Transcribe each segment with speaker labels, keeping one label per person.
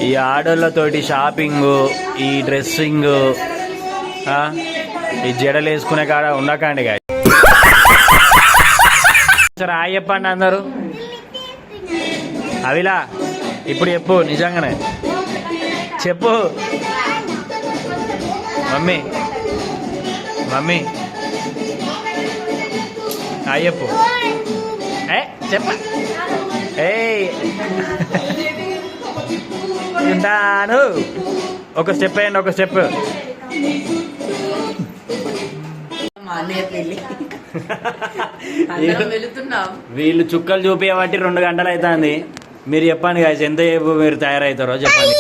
Speaker 1: ఈ ఆడోళ్ళతోటి షాపింగ్, ఈ డ్రెస్సింగ్, ఈ జడలు వేసుకునే కాడ ఉండకండి గాయ. సరే హాయ్ చెప్పండి అందరూ. అవిలా ఇప్పుడు చెప్పు, నిజంగానే చెప్పు. మమ్మీ మమ్మీ హాయ్ చెప్పు. చెప్ప ఉంటాను. ఒక స్టెప్ అయ్యండి, ఒక స్టెప్. వీళ్ళు చుక్కలు చూపించబట్టి 2 గంటలు అవుతుంది. మీరు చెప్పండి గాయస్, ఎంతసేపు మీరు తయారవుతారో చెప్పండి.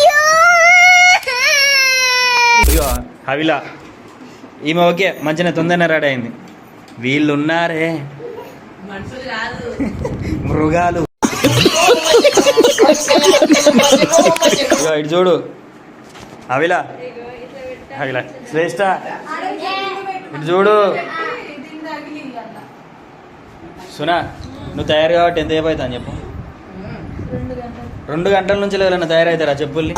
Speaker 1: హవిలా ఈమె ఓకే, మంచిగా తొందరనే రెడీ అయింది. వీళ్ళు ఉన్నారే మృగాలు. ఇటు చూడు హవిలా, హవిలా శ్రేష్ఠ ఇటు చూడు. సునా నువ్వు తయారు కాబట్టి ఎంత సేపు అవుతా అని చెప్పు. 2 గంటల నుంచి ఎవరైనా తయారవుతారా చెప్పుల్ని?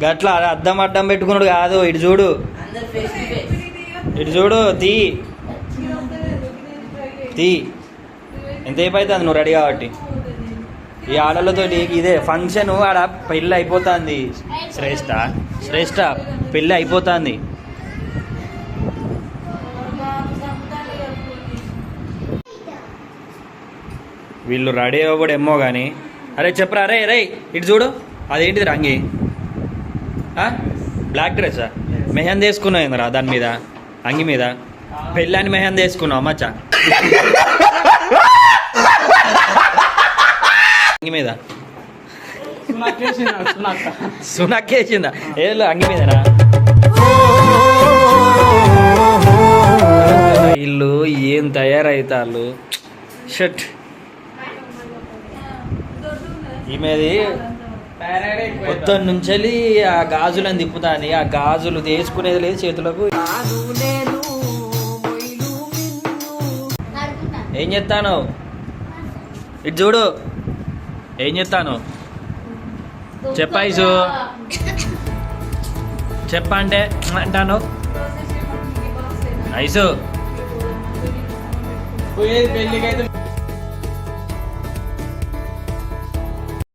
Speaker 1: గట్లా అద్దం అడ్డం పెట్టుకున్నాడు కాదు. ఇటు చూడు, ఇటు చూడు. తీ ఎంతసేపు అవుతుంది నువ్వు రెడీ కాబట్టి? ఈ ఆడలతోటి ఇదే ఫంక్షన్. ఆడ పెళ్ళి అయిపోతుంది. శ్రేష్ఠ శ్రేష్ఠ పెళ్ళి అయిపోతుంది. వీళ్ళు రెడీ అవ్వడు ఏమో కానీ. అరే చెప్పరా, అరే రే ఇటు చూడు. అదేంటిది రంగి? బ్లాక్ డ్రెస్సా? మెహందీ వేసుకున్నావు ఏందిరా దాని మీద, అంగి మీద? పెళ్ళాన్ని మెహందీ వేసుకున్నావు మచ్చా అంగి మీద? సునక్కేసిందా? ఏదో అంగి మీదనా? వీళ్ళు ఏం తయారవుతారు. షట్ ఈమెది మొత్తం నుంచి ఆ గాజులను తిప్పుతాని. ఆ గాజులు తీసుకునేది లేదు చేతులకు. ఏం చెప్తాను? ఇటు చూడు, ఏం చెప్తాను చెప్పాయిసు. చెప్పంటే అంటాను ఐసు.